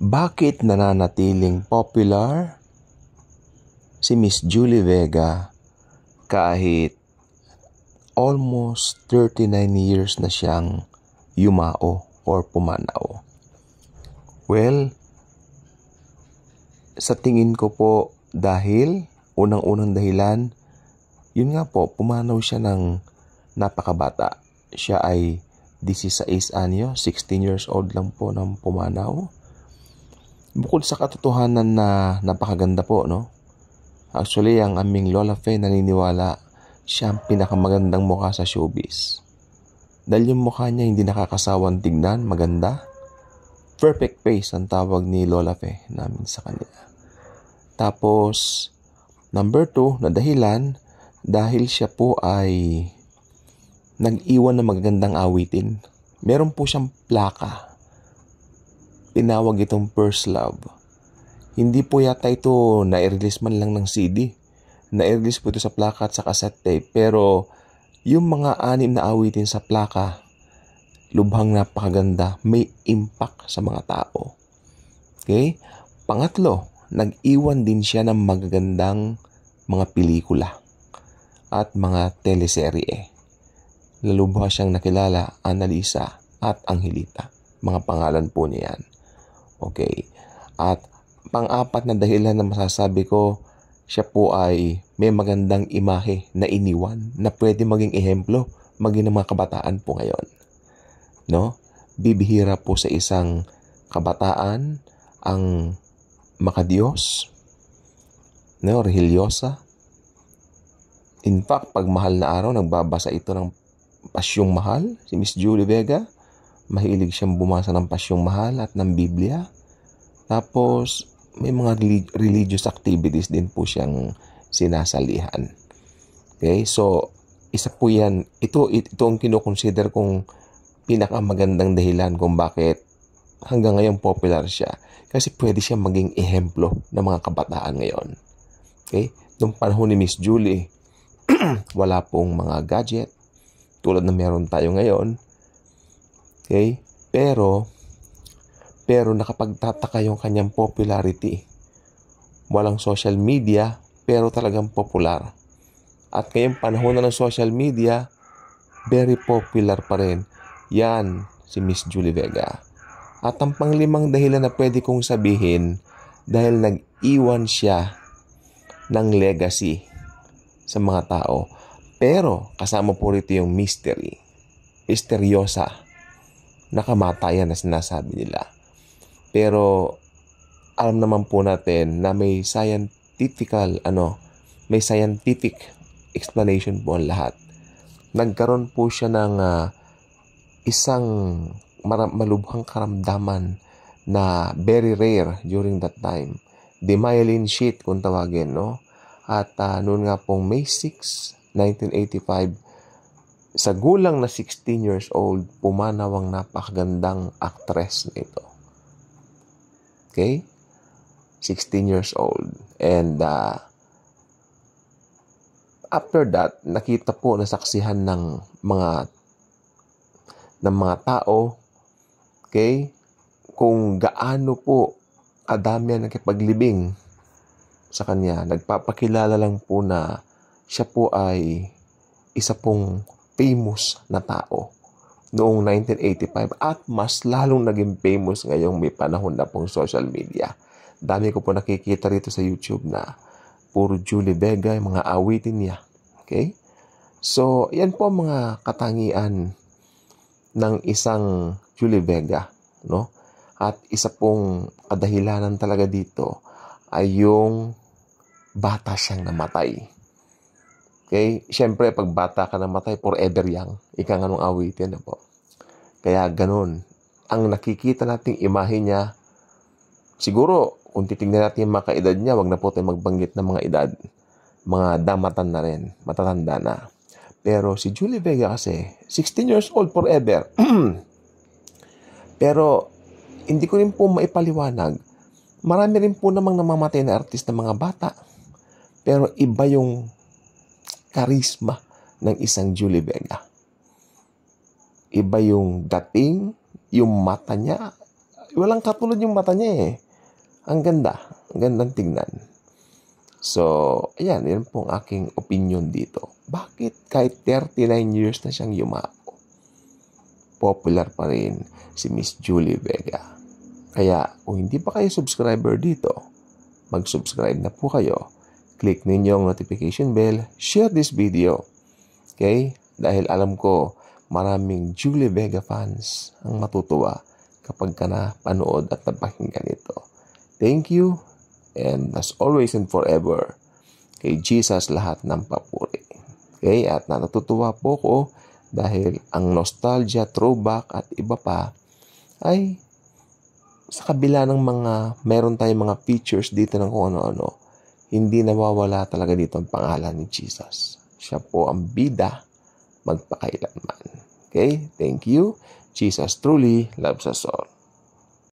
Bakit nananatiling popular si Miss Julie Vega kahit almost 39 years na siyang yumao or pumanaw? Well, sa tingin ko po dahil unang-unang dahilan, yun nga po, pumanaw siya ng napakabata. Siya ay 16 anyo, 16 years old lang po nang pumanaw. Bukod sa katotohanan na napakaganda po, no? Actually, ang aming Lola Fe naniniwala siya ang pinakamagandang mukha sa showbiz. Dahil yung mukha niya hindi nakakasawang tignan, maganda. Perfect face ang tawag ni Lola Fe namin sa kanya. Tapos, number 2 na dahilan, dahil siya po ay nag-iwan ng magagandang awitin. Meron po siyang plaka. Tinawag itong First Love. Hindi po yata ito na-release man lang ng CD. Na-release po ito sa plaka at sa cassette tape. Pero yung mga 6 na awitin sa plaka, lubhang napakaganda, may impact sa mga tao. Okay? Pangatlo, nag-iwan din siya ng magagandang mga pelikula at mga teleserye. Lalubha siyang nakilala, Annalisa at Angelita. Mga pangalan po niyan. Okay. At pang-apat na dahilan na masasabi ko, siya po ay may magandang imahe na iniwan na pwede maging ehemplo maging ng mga kabataan po ngayon. No? Bibihira po sa isang kabataan ang makadiyos, no, religyosa. In fact, pag mahal na araw, nagbabasa ito ng Pasyong Mahal, si Miss Julie Vega. Mahilig siyang bumasa ng Pasyong Mahal at ng Biblia. Tapos, may mga religious activities din po siyang sinasalihan. Okay? So, isa po yan. Ito ang kinoconsider kong pinakamagandang dahilan kung bakit hanggang ngayon popular siya. Kasi pwede siya maging ehemplo ng mga kabataan ngayon. Okay? Noong panahon ni Miss Julie, wala pong mga gadget tulad na meron tayo ngayon. Okay? Pero nakapagtataka yung kanyang popularity. Walang social media, pero talagang popular. At ngayong panahon na ng social media, very popular pa rin. Yan, si Miss Julie Vega. At ang panglimang dahilan na pwede kong sabihin, dahil nag-iwan siya ng legacy sa mga tao. Pero, kasama po rito yung mystery. Misteryosa na kamatayan na sinasabi nila. Pero, alam naman po natin na may scientific explanation po ang lahat. Nagkaroon po siya ng isang malubhang karamdaman na very rare during that time. Demyelin sheath kung tawagin, no? At noon nga pong May 6, 1985, sa gulang na 16 years old, pumanaw ang napakagandang actress na ito. Okay? 16 years old. And after that, nakita po, nasaksihan ng mga tao, okay, kung gaano po kadami ang nakipaglibing sa kanya. Nagpapakilala lang po na siya po ay isa pong famous na tao noong 1985 at mas lalong naging famous ngayong may panahon na pong social media. Dami ko po nakikita rito sa YouTube na puro Julie Vega, yung mga awitin niya. Okay? So, yan po mga katangian ng isang Julie Vega, no? At isa pong kadahilanan talaga dito ay yung bata siyang namatay. Okay? Siyempre, pag bata ka namatay, forever young. Ika nga nung awitin na po. Kaya ganun. Ang nakikita nating imahe niya, siguro, kung titignan natin yung mga kaedad niya, wag na po tayo magbanggit ng mga edad. Mga damatan na rin. Matatanda na. Pero si Julie Vega kasi, 16 years old forever. Pero, hindi ko rin po maipaliwanag. Marami rin po namang namamatay na artist ng mga bata. Pero iba yung karisma ng isang Julie Vega. Iba yung dating, yung mata niya, walang katulad yung mata niya eh. Ang ganda. Ang gandang tingnan. So, ayan. Yan po ang aking opinion dito. Bakit kahit 39 years na siyang yumao, popular pa rin si Miss Julie Vega? Kaya, kung hindi pa kayo subscriber dito, mag-subscribe na po kayo. Click ninyo ang notification bell. Share this video. Okay? Dahil alam ko, maraming Julie Vega fans ang matutuwa kapag ka napanood at napakinggan ito. Thank you, and as always and forever, kay Jesus lahat ng papuri. Okay? At natutuwa po ko dahil ang nostalgia, throwback at iba pa ay sa kabila ng meron tayong mga features dito ng kung ano-ano, hindi nawawala talaga dito ang pangalan ni Jesus. Siya po ang bida magpakailanman. Okay? Thank you. Jesus truly loves us all.